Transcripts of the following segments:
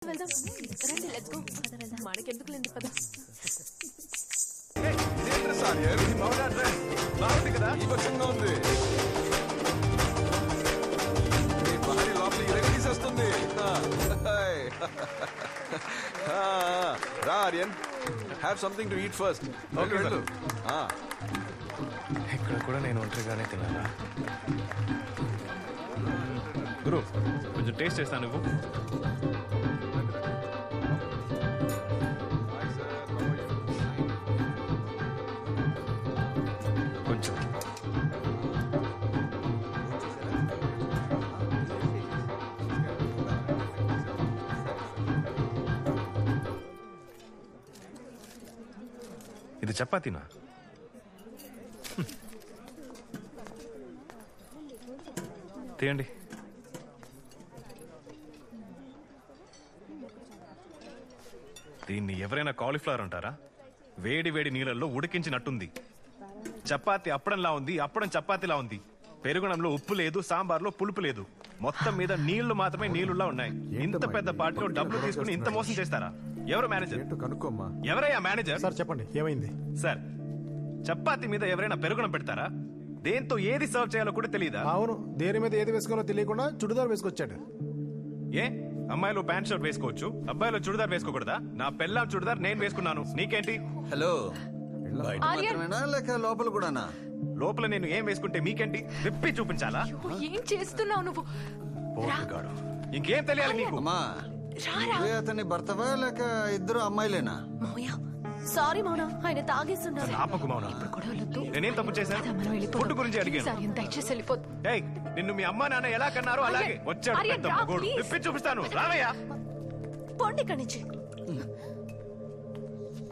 వెళ్దాం రండి let's go మనకెందుకు లేండి పద బాగుంది కదా ఈ వర్షంగా ఉంది భారీ లోపల ఇరగ తీసేస్తుంది రా Aryan have something to eat first okay వెళ్ళు ఇక్కడ కూడా నేను ఒంటరిగానే తినాలా గురు కొంచెం టేస్ట్ చేస్తాను నువ్వు కొంచెం ఇది చపాతీనా తీయండి దీన్ని ఎవరైనా కాలీఫ్లవర్ అంటారా వేడి వేడి నీళ్ళల్లో ఉడికించినట్టుంది చపాతీ అప్పడంలా ఉంది అప్పడం చపాతీలా ఉంది పెరుగునంలో ఉప్పు లేదు సాంబార్లో పులుపు లేదు మొత్తం మీద నీళ్లు మాత్రమే నీళ్లులా ఉన్నాయి ఇంత పెద్ద పార్టీలో డబ్బులు తీసుకుని ఇంత మోసం చేస్తారా ఎవరు మేనేజర్ కనుక్కోమ్మా ఎవరయ్యా మేనేజర్ సార్ చెప్పండి ఏమైంది సార్ చపాతీ మీద ఎవరైనా పెరుగునం పెడతారా దేంతో ఏది సర్వ్ చేయాలో కూడా తెలియదా అవును దేని మీద ఏది వేసుకోవాలో తెలియకుండా చుడిదార్ వేసుకొచ్చాడు ఏ అమ్మాయిలు ప్యాంట్ షర్ట్ వేసుకోవచ్చు అబ్బాయిలు చుడిదార్ వేసుకోకూడదా నా పెళ్ళాం చుడిదార్ నేను వేసుకున్నాను నీకేంటి హలో బయట మాత్రమేనా లేక లోపల కూడానా లోపల నేను ఏం వేసుకుంటే మీకేంటి విప్పి చూపించాలా ఏం చేస్తున్నావు నువ్వు పోటుగాడు. ఇంకేం తెలియాలి నీకు అమ్మా నువ్వే అతని భర్తవా లేక ఇద్దరు అమ్మాయిలేనా మౌయ సారీ మౌన ఆయన తాగేస్తున్నారు ఆపకు మౌన గొడవలొద్దు నేనేం తప్పు చేశాను మనం వెళ్ళిపోదాం. ఫుడ్ గురించి అడిగాను సార్ దయచేసి వెళ్ళిపోద్దు ఏయ్ నిన్ను మీ అమ్మా నాన్న ఎలా కన్నారో అలాగే ఆర్యన్, వచ్చాడు ఆర్యన్, పెద్ద రా, మగోడు. ప్లీజ్. విప్పి చూపిస్తాను రావయ్యా పోండి ఇక్కడి నుంచి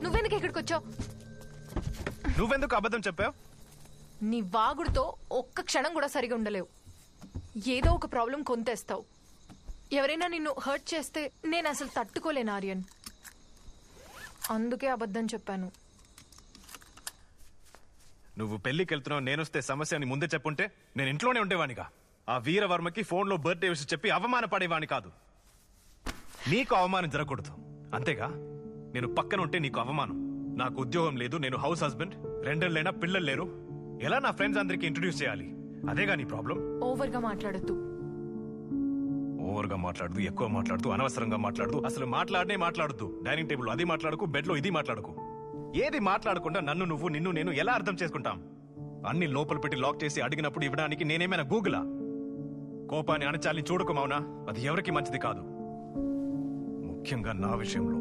నువ్వెందుకు ఇక్కడికి వచ్చావు నువ్వెందుకు అబద్ధం చెప్పావు నీ వాగుడుతో ఒక్క క్షణం కూడా సరిగా ఉండలేవు ఏదో ఒక ప్రాబ్లం కొంతేస్తావు ఎవరైనా నిన్ను హర్ట్ చేస్తే నేను అసలు తట్టుకోలేను ఆర్యన్ అందుకే అబద్ధం చెప్పాను నువ్వు పెళ్లికి వెళ్తున్నావు నేనొస్తే సమస్య అని ముందే చెప్పుంటే నేను ఇంట్లోనే ఉండేవానిగా ఆ వీరవర్మకి ఫోన్లో బర్త్డే విషయం చెప్పి అవమానపడేవాని కాదు నీకు అవమానం జరగకూడదు అంతేగా నేను పక్కన ఉంటే నీకు అవమానం నాకు ఉద్యోగం లేదు నేను హౌస్ హస్బెండ్ రెండేళ్ళైనా పిల్లలు లేరు ఎలా నా ఫ్రెండ్స్ అందరికి ఇంట్రొడ్యూస్ చేయాలి అదేగా నీ ప్రాబ్లం ఓవర్గా మాట్లాడద్దు ఓవర్గా మాట్లాడుతూ ఎక్కువ మాట్లాడుతూ అనవసరంగా మాట్లాడుతూ అసలు మాట్లాడొద్దు డైనింగ్ టేబుల్ అది మాట్లాడుకు బెడ్ లో ఇది మాట్లాడుకు ఏది మాట్లాడకుండా నన్ను నువ్వు నిన్ను నేను ఎలా అర్థం చేసుకుంటాం అన్ని లోపల పెట్టి లాక్ చేసి అడిగినప్పుడు ఇవ్వడానికి నేనేమైనా గూగులా కోపాన్ని అణచాలని చూడకు మౌనా అది ఎవరికి మంచిది కాదు ముఖ్యంగా నా విషయంలో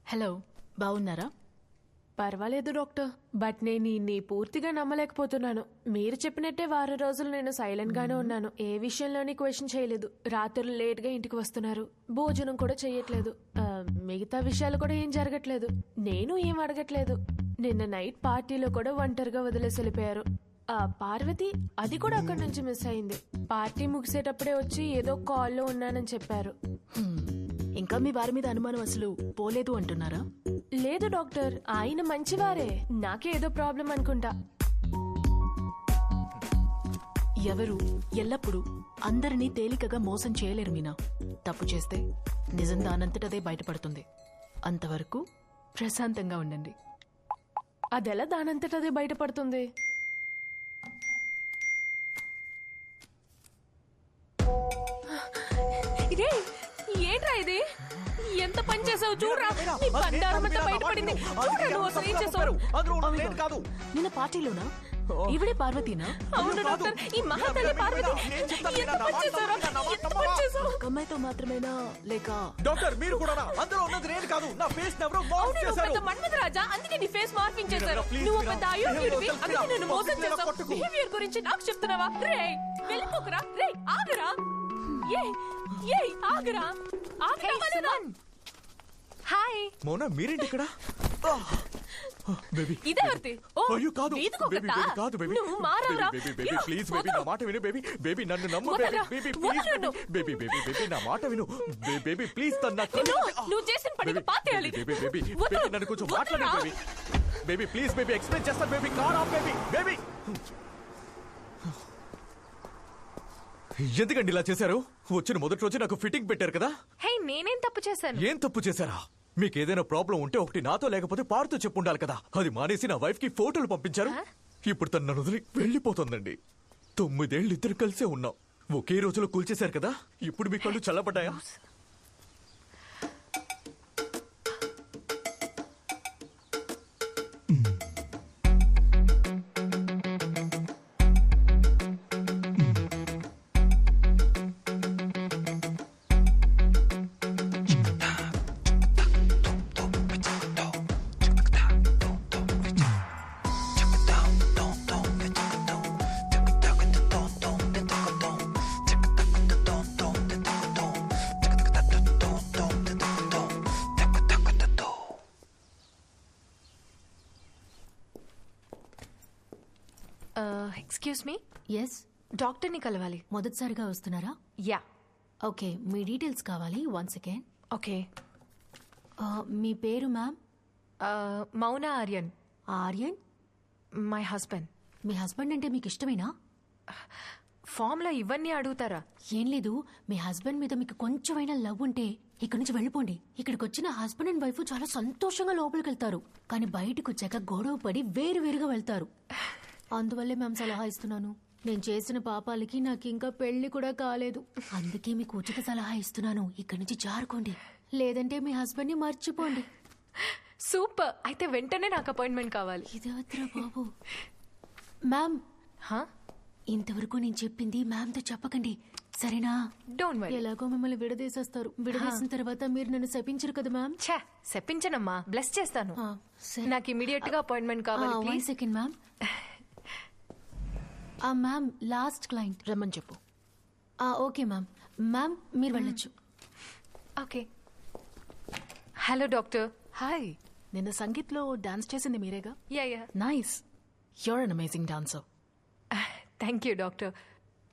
హలో బాగున్నారా పర్వాలేదు డాక్టర్ బట్ నేను ఇన్ని పూర్తిగా నమ్మలేకపోతున్నాను మీరు చెప్పినట్టే వారం రోజులు నేను సైలెంట్ గానే ఉన్నాను ఏ విషయంలోని క్వశ్చన్ చేయలేదు రాత్రులు లేట్ గా ఇంటికి వస్తున్నారు భోజనం కూడా చేయట్లేదు మిగతా విషయాలు కూడా ఏం జరగట్లేదు నేను ఏం అడగట్లేదు నిన్న నైట్ పార్టీలో కూడా ఒంటరిగా వదిలేసి వెళ్ళిపోయారు పార్వతి అది కూడా అక్కడి నుంచి మిస్ అయింది పార్టీ ముగిసేటప్పుడే వచ్చి ఏదో కాల్లో ఉన్నానని చెప్పారు ఇంకా మీ వారి మీద అనుమానం అసలు పోలేదు అంటున్నారా లేదు డాక్టర్ ఆయన మంచివారే నాకే ఏదో ప్రాబ్లం అనుకుంటా ఎవరు ఎల్లప్పుడూ అందరినీ తేలికగా మోసం చేయలేరు మీనా. తప్పు చేస్తే నిజం దానంతటదే బయటపడుతుంది. అంతవరకు ప్రశాంతంగా ఉండండి. అదెలా దానంతటదే బయటపడుతుంది? ఇదే ఏంట్రా ఇది? ఎంత పని చేసావు చూడరా, నీ బండారం అంతా బయటపడింది. చూడరా నువ్వు అసలు ఏం చేసావు? నిన్న పార్టీలోనా? ఇవిడే పార్వతీనా? అవును డాక్టర్, ఈ మహాతల్లి పార్వతి ఎంత పని చేశారో, ఎంత పని చేశావు? ఒక అమ్మాయితో మాత్రమేనా లేక? డాక్టర్ మీరు కూడా అందులో ఉన్నది నేను కాదు, నా ఫేస్ ఎవరో మార్క్ అవును, నువ్వు చేశారు. పెద్ద మన్మథ రాజా, అందుకే నీ ఫేస్ మార్పింగ్ చేశారు. ప్లీజ్ నువ్వు మీరా, పెద్ద అయోగ్యుడివి, నేను అందుకే నేను మోసం వదిలేరా, చేశావు. కొట్టుకు. బిహేవియర్ గురించి నాకు చెప్తున్నావా? రేయ్ వెళ్ళిపోకురా, రేయ్ ఆగరా, ఏయ్ ఆగరా, ఆగరా వదలరా. హాయ్, మోనా మీరేంటి ఇక్కడ? బేబీ ఇదేవర్తి? ఓ అయ్యో కాదు వీధికొకటా? బేబీ బేబీ కాదు బేబీ నువ్వు మారవరా? బేబీ బేబీ ప్లీజ్ బేబీ నా మాట విను బేబీ బేబీ నన్ను నమ్ము బేబీ వదలరా, బేబీ ప్లీజ్ వదలను. బేబీ బేబీ బేబీ నా మాట విను బేబీ ప్లీజ్ తన నువ్వు చేసిన పనికి పాతేయాలి. బేబీ బేబీ వదలు, బేబీ నన్ను కొంచెం వదలరా. మాట్లాడు baby baby please baby explain చేస్తాను baby car off baby baby ఎందుకండి ఇలా చేశారు? వచ్చిన మొదటి రోజు నాకు ఫిట్టింగ్ పెట్టారు కదా, హే నేనేం తప్పు చేశాను? ఏం తప్పు చేశారా? మీకు ఏదైనా ప్రాబ్లం ఉంటే ఒకటి నాతో లేకపోతే పారుతో చెప్పుండాలి కదా. అది మానేసి నా వైఫ్ కి ఫోటోలు పంపించారు. ఇప్పుడు తను నన్ను వదిలి వెళ్ళిపోతుందండి. 9 ఏళ్ళు ఇద్దరు కలిసే ఉన్నాం. ఒకే రోజులో కూల్చేశారు కదా. ఇప్పుడు మీ కళ్ళు చల్లబడ్డాయా? ఎక్స్క్యూజ్ మీ, ఎస్, డాక్టర్ని కలవాలి. మొదటిసారిగా వస్తున్నారా? యా. ఓకే, మీ డీటెయిల్స్ కావాలి. 1 సెకండ్. ఓకే. మీ పేరు మ్యామ్? మౌన Aryan. Aryan? My husband. Me husband అంటే మీకు ఇష్టమేనా? ఫామ్లో ఇవన్నీ అడుగుతారా? ఏం లేదు, మీ హస్బెండ్ మీద మీకు కొంచెమైనా లవ్ ఉంటే ఇక్కడి నుంచి వెళ్ళిపోండి. ఇక్కడికి వచ్చిన హస్బెండ్ అండ్ వైఫ్ చాలా సంతోషంగా లోపలికి వెళ్తారు, కానీ బయటకు వచ్చాక గొడవ పడి వేరువేరుగా వెళ్తారు. అందువల్లే మేము సలహా ఇస్తున్నాను. నేను చేసిన పాపాలకి నాకు ఇంకా పెళ్లి కూడా కాలేదు, అందుకే మీకు ఉచిత సలహా ఇస్తున్నాను. ఇక్కడి నుంచి జారుకోండి, లేదంటే మీ హస్బెండ్ ని మర్చిపోండి. సూపర్, అయితే వెంటనే నాకు అపాయింట్మెంట్ కావాలి. ఇదేవద్రా బాబు. మ్యామ్, ఇంతవరకు నేను చెప్పింది మ్యామ్ తో చెప్పకండి, సరేనా? Don't worry. ఎలాగో మిమ్మల్ని విడదీసేస్తారు. విడదీసిన తర్వాత మీరు నన్ను శపించరు కదా మ్యామ్? ఛా, చెప్పించనమ్మా, బ్లెస్ చేస్తాను. సరే. నాకు ఇమీడియట్ గా అపాయింట్మెంట్ కావాలి 1 please. Second ma'am. Ma'am, last client. రమ్మని చెప్పు. Okay ma'am. మ్యామ్ మీరు వెళ్ళొచ్చు. ఓకే. Hello doctor. హాయ్, నిన్న సంగీత్లో డాన్స్ చేసింది మీరేగా? Yeah yeah. Nice, you're an amazing dancer. Thank you doctor.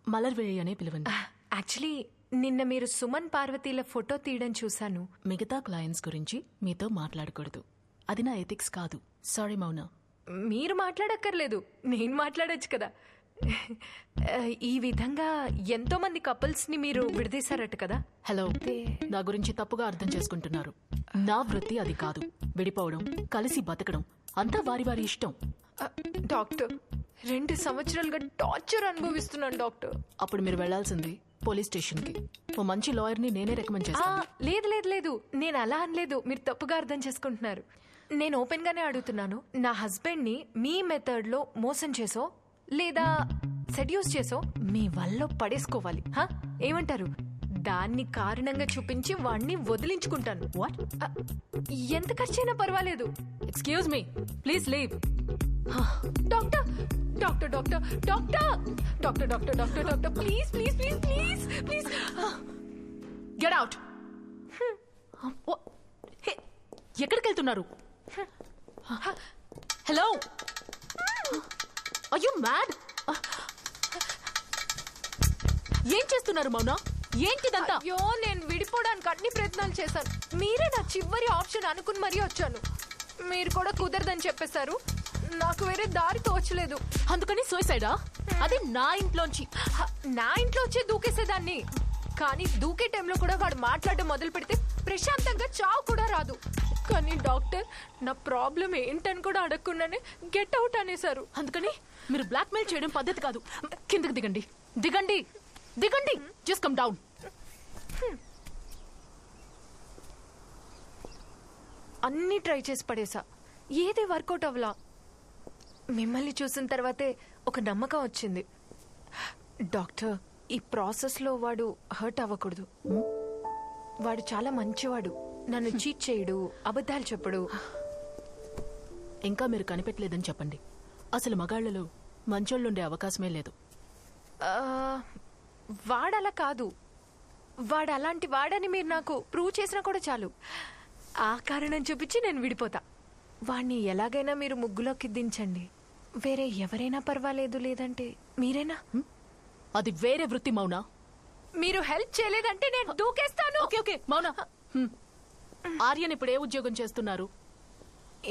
మలర్వేయి అనే పిలవండి. యాక్చువల్లీ నిన్న మీరు సుమన్ పార్వతీల ఫోటో తీయడం చూశాను. మిగతా క్లయింట్స్ గురించి మీతో మాట్లాడకూడదు, అది నా ఎథిక్స్ కాదు. సారీ మౌన. మీరు మాట్లాడక్కర్లేదు, నేను మాట్లాడొచ్చు కదా. ఈ విధంగా ఎంతో మంది కపుల్స్ ని మీరు విడదీశారట కదా. హలో, నా గురించి తప్పుగా అర్థం చేసుకుంటున్నారు. నా వృత్తి అది కాదు. విడిపోవడం, కలిసి బతకడం అంతా వారి వారి ఇష్టం. డాక్టర్, 2 సంవత్సరాలుగా టార్చర్ అనుభవిస్తున్నాను డాక్టర్. అప్పుడు మీరు వెళ్లాల్సింది పోలీస్ స్టేషన్ కి. ఓ మంచి లాయర్ ని నేనే రికమెండ్ చేస్తాను. లేదు లేదు లేదు, నేను అలా అనలేదు, మీరు తప్పుగా అర్థం చేసుకుంటున్నారు. నేను ఓపెన్ గానే అడుగుతున్నాను. నా హస్బెండ్ ని మీ మెథడ్ లో మోసం చేసో లేదా సెడ్యూస్ చేసో మీ వల్ల పడేసుకోవాలి. ఏమంటారు? దాన్ని కారణంగా చూపించి వాణ్ణి వదిలించుకుంటాను. వాట్? ఎంత ఖర్చైనా పర్వాలేదు. Excuse me, please leave. Doctor doctor doctor doctor doctor doctor doctor doctor please please please please please get out. ఎక్కడికి వెళ్తున్నారు? Hello, are you mad? ఏం చేస్తున్నారు మౌన? ఏంటిదంతా? అయ్యో, నేను విడిపోవడానికి అన్ని ప్రయత్నాలు చేశాను. మీరే నా చివరి ఆప్షన్ అనుకుని మరీ వచ్చాను. మీరు కూడా కుదరదని చెప్పేశారు. నాకు వేరే దారి తోచలేదు. అందుకని సూసైడా? అది నా ఇంట్లోంచి. నా ఇంట్లో వచ్చి దూకేసేదాన్ని, కానీ దూకే టైంలో కూడా వాడు మాట్లాడడం మొదలు పెడితే ప్రశాంతంగా చావు కూడా రాదు. కానీ డాక్టర్ నా ప్రాబ్లం ఏంటని కూడా అడగకుండానే గెట్ అవుట్ అనేసారు. అందుకని మీరు బ్లాక్మెయిల్ చేయడం పద్ధతి కాదు. కిందకి దిగండి, దిగండి, దిగండి. Just come down. అన్నీ ట్రై చేసి పడేసా, ఏది వర్కౌట్ అవ్వలా. మిమ్మల్ని చూసిన తర్వాతే ఒక నమ్మకం వచ్చింది. డాక్టర్, ఈ ప్రాసెస్లో వాడు హర్ట్ అవ్వకూడదు. వాడు చాలా మంచివాడు, నన్ను చీట్ చేయడు, అబద్ధాలు చెప్పడు. ఇంకా మీరు కనిపెట్టలేదని చెప్పండి. అసలు మగాళ్లలో మంచోళ్ళుండే అవకాశమే లేదు. ఆ, వాడలా కాదు. వాడు అలాంటి వాడని మీరు నాకు ప్రూవ్ చేసినా కూడా చాలు. ఆ కారణం చూపించి నేను విడిపోతా. వాణ్ణి ఎలాగైనా మీరు ముగ్గులోకి దించండి. వేరే ఎవరైనా పర్వాలేదు, లేదంటే మీరేనా? అది వేరే వృత్తి మౌనా. మీరు హెల్ప్ చేయలేదంటే నేను దూకేస్తాను. Okay okay Mouna. ఆర్యన్ ఇప్పుడు ఏ ఉద్యోగం చేస్తున్నారు?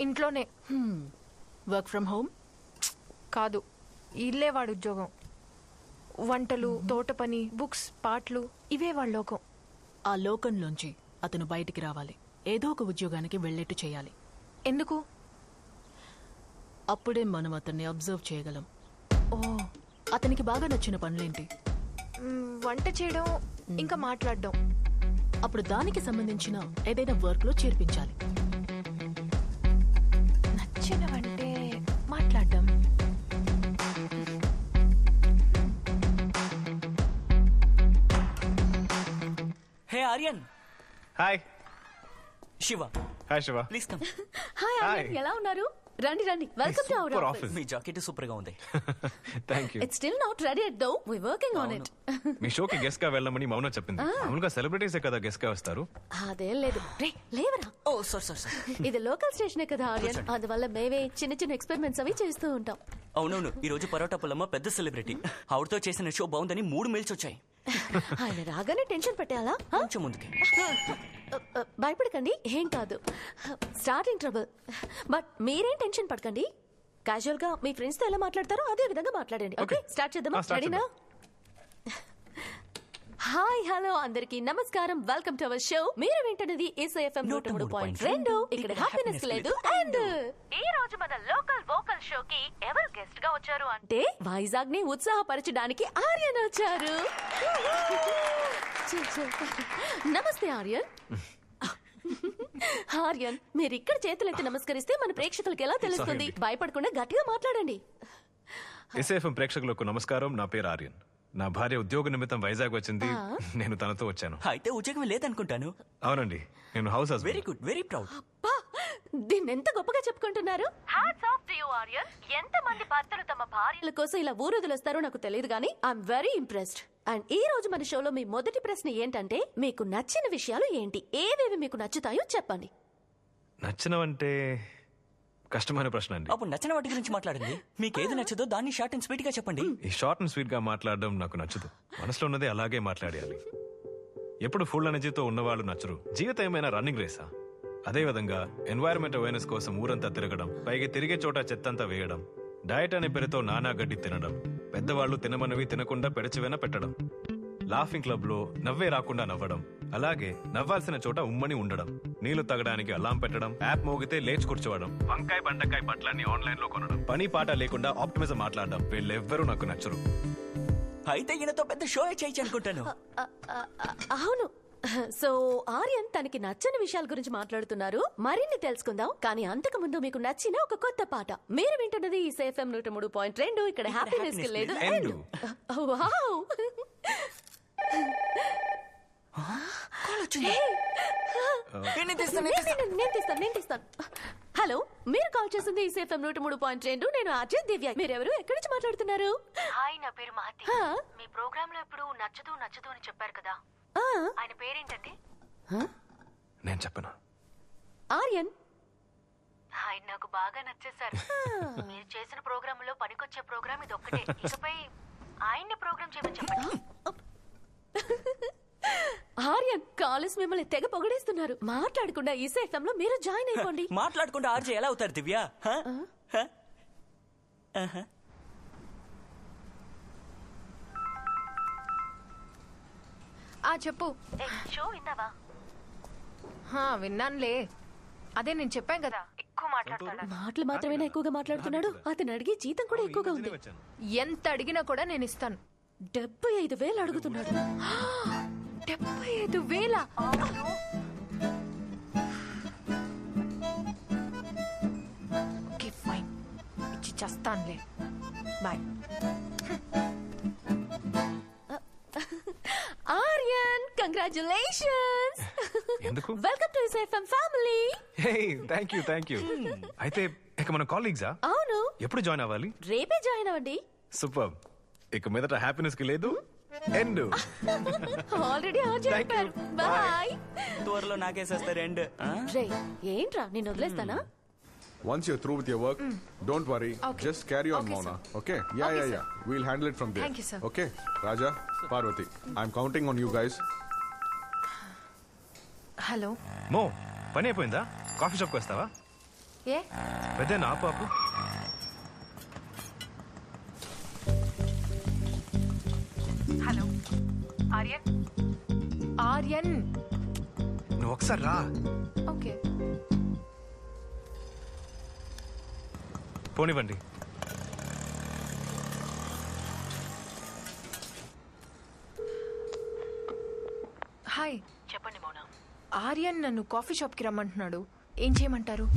ఇంట్లోనే. Work from home? కాదు, ఇల్లే వాడు ఉద్యోగం. వంటలు, తోట పని, బుక్స్, పాటలు, ఇవే వాళ్ళ లోకం. ఆ లోకంలోంచి అతను బయటికి రావాలి. ఏదో ఒక ఉద్యోగానికి వెళ్ళేట్టు చేయాలి. ఎందుకు? అప్పుడే మనం అతన్ని అబ్జర్వ్ చేయగలం. ఓ, అతనికి బాగా నచ్చిన పనులేంటి? వంట చేయడం, ఇంకా మాట్లాడడం. అప్పుడు దానికి సంబంధించిన ఏదైనా వర్క్ లో చేర్పించాలి. నచ్చినవంటే మాట్లాడడం. Hey Aryan. Hi Shiva. Hi Shiva. Please come. Hi Hi. ఎలా ఉన్నారు? రండి రండి. Welcome to our super office. Office. మీ జాకెట్ సూపర్ గా ఉంది. Thank you. It's still not ready yet though. We working on it. మీ షోకి గెస్ట్ గా వెళ్ళమని మౌన చెప్పింది. మామూలుగా సెలబ్రిటీసే కదా గెస్ట్ గా వస్తారు. అదేం లేదు. రే లేవరా. ఓ సారీ. ఇది లోకల్ స్టేషనే కదా ఆర్యన్. అందువల్ల మేమే చిన్న చిన్న ఎక్స్పెరిమెంట్స్ అవి చేస్తూ ఉంటాం. అవునవును, ఈ రోజు పరోటా పుల్లమ్మ పెద్ద సెలబ్రిటీ. ఆవిడతో చేసిన షో బాగుందని 3 మెయిల్స్ వచ్చాయి. ఆయన రాగానే టెన్షన్ పెట్టాలా? కొంచెం ముందుకి. భయపడకండి, ఏం కాదు. Starting trouble. బట్ మీరేం టెన్షన్ పడకండి. క్యాజువల్ గా మీ ఫ్రెండ్స్ తో ఎలా మాట్లాడతారో అదే విధంగా మాట్లాడండి. ఓకే, స్టార్ట్ చేద్దామా? start రెడీనా? హాయ్ హలో అందరికి నమస్కారం. Welcome to our show. మీరు వింటున్నది SAFM 103.2. ఇక్కడ హ్యాపీనెస్ లేదు. అండ్ ఈ రోజు మన లోకల్ వోకల్ షో కి ఎవరు గెస్ట్ గా వచ్చారు అంటే వైజాగ్ ని ఉత్సాహపరచడానికి ఆర్యన్ వచ్చారు. నమస్తే ఆర్యన్. ఆర్యన్, మీరు ఇక్కడ చేతులెత్తి నమస్కరిస్తే మన ప్రేక్షకులకి ఎలా తెలుస్తుంది? భయపడకుండా గట్టిగా మాట్లాడండి. SAFM ప్రేక్షకులకు నమస్కారం. నా పేరు ఆర్యన్. నా భార్య ఉద్యోగ నిమిత్తం వైజాగ్ వచ్చింది. నేను తనతో వచ్చాను. అయితే ఉద్యోగం లేదనుకుంటాను. అవునండి, నేను house very husband. Good, very proud. అబ్బా, దీన్ని ఎంత గొప్పగా చెప్పుకుంటున్నారు. Hats off to you Aryan. ఎంత మంది భర్తలు తమ భార్యల కోసం ఇలా ఊరుదులొస్తారో నాకు తెలియదు కానీ ఐఎమ్ వెరీ ఇంప్రెస్డ్. అండ్ ఈ రోజు మన షోలో మీ మొదటి ప్రశ్న ఏంటంటే మీకు నచ్చిన విషయాలు ఏంటి? ఏవేవి మీకు నచ్చుతాయో చెప్పండి. నచ్చినవంటే కష్టమైన ప్రశ్న అండి. అప్పుడు నచ్చిన వాటి గురించి మాట్లాడండి. మీకు ఏది నచ్చదో దాన్ని షార్ట్ అండ్ స్వీట్ గా చెప్పండి. ఈ షార్ట్ అండ్ స్వీట్ గా మాట్లాడడం నాకు నచ్చదు. మనసులో ఉన్నదే అలాగే మాట్లాడాలి. ఎప్పుడు ఫుల్ ఎనర్జీతో ఉన్నవాళ్ళు నచ్చరు. జీవితం ఏమైనా రన్నింగ్ రేసా? అదే విధంగా ఎన్వైరన్మెంట్ అవేర్నెస్ కోసం ఊరంతా తిరగడం, పైగా తిరిగే చోట చెత్తంతా వేయడం, డయట్ అనే పేరుతో నానా గడ్డి తినడం, పెద్దవాళ్ళు తినమన్నవి తినకుండా పెడచివెన పెట్టడం, లాఫింగ్ క్లబ్ లో నవ్వే రాకుండా నవ్వడం, అలాగే నవ్వాల్సిన చోట ఉమ్మని ఉండడం, నీళ్లు తాగడానికి అలాం పెట్టడం, యాప్ మోగితే లేచి కూర్చోవడం, వంకాయ బండకాయ బట్టలన్నీ ఆన్లైన్ లో కొనడం, పని పాట లేకుండా ఆప్టిమిజం మాట్లాడడం, వీళ్ళెవ్వరూ నాకు నచ్చరు. అయితే ఈయనతో పెద్ద షో చేయొచ్చు అనుకుంటాను. అవును. సో ఆర్యన్ తనకి నచ్చని విషయాల గురించి మాట్లాడుతున్నారు. మరిన్ని తెలుసుకుందాం. కానీ అంతకు ముందు మీకు నచ్చిన ఒక కొత్త పాట. మీరు వింటున్నది SAFM 103.2. ఇక్కడ హ్యాపీనెస్ కి లేదు. ఎండు. వావ్. నేను తీస్తాను. హలో, మీరు కాల్ చేసింది SAFM 103.2. నేను ఆర్జే దివ్య. మీరెవరు? ఎక్కడి నుంచి మాట్లాడుతున్నారు? హాయ్, నా పేరు మహతి. హా? మీ ప్రోగ్రామ్ లో ఇప్పుడు నచ్చదు అని చెప్పారు కదా, ఆ, ఆయన పేరేంటండి? నేను చెప్పను. ఆర్యన్. ఆయన నాకు బాగా నచ్చేశారు. మీరు చేసిన ప్రోగ్రామ్ లో పనికొచ్చే ప్రోగ్రామ్ ఇది ఒక్కటే. ఇకపై ఆయన్ని ప్రోగ్రామ్ చేయమని చెప్పండి. ఆర్యన్, కాలేజ్ మిమ్మల్ని తెగ పొగడేస్తున్నారు. మాట్లాడకుండా SAFM లో మీరు జాయిన్ అయిపోండి. మాట్లాడకుండా ఆర్జే ఎలా అవుతారు దివ్య? చెప్పు. షో విన్నావా? విన్నానులే. అదే నేను చెప్పాను కదా, ఎక్కువ మాట్లాడతాడు. మాటలు మాత్రమేనా ఎక్కువగా మాట్లాడుతున్నాడు? అతను అడిగే జీతం కూడా ఎక్కువగా ఉంది. ఎంత అడిగినా కూడా నేను ఇస్తాను. 75,000 అడుగుతున్నాడు. 75,000? ఓకే ఫైన్, ఇచ్చి చేస్తానులే. బాయ్. ఆర్యన్, కంగ్రాచులేషన్స్. ఎందుకు? Welcome to FM family. Thank you. అయితే ఇక మన కాలీగ్సా? అవును, ఎప్పుడు జాయిన్ అవ్వాలి? రేపే జాయిన్ అవ్వండి. సూపర్. ఇక మీదట హ్యాపీనెస్ కి లేదు ఎండ్. ఆల్రెడీ చెప్పారు. బాయ్. త్వరలో నాకేసేస్తారు ఎండ్. రే, ఏంట్రా నేను వదిలేస్తానా? Once you're through with your work, don't worry. Okay. Just carry on, Okay, Mona. sir. Okay? Okay, Yeah. sir. We'll handle it from there. Thank you, sir. Okay? Raja, Parvati, I'm counting on you guys. Hello. మో, పని అయిపోయిందా? Coffee షాప్కి వస్తావా? ఏ పెద్ద ఆపు. Hello Aryan. Aryan, నువ్వు ఒకసారి రా. ఓకే. పోనివ్వండి. హాయ్. చెప్పండి మౌన. ఆర్యన్ నన్ను కాఫీ షాప్కి రమ్మంటున్నాడు. ఏం చేయమంటారు?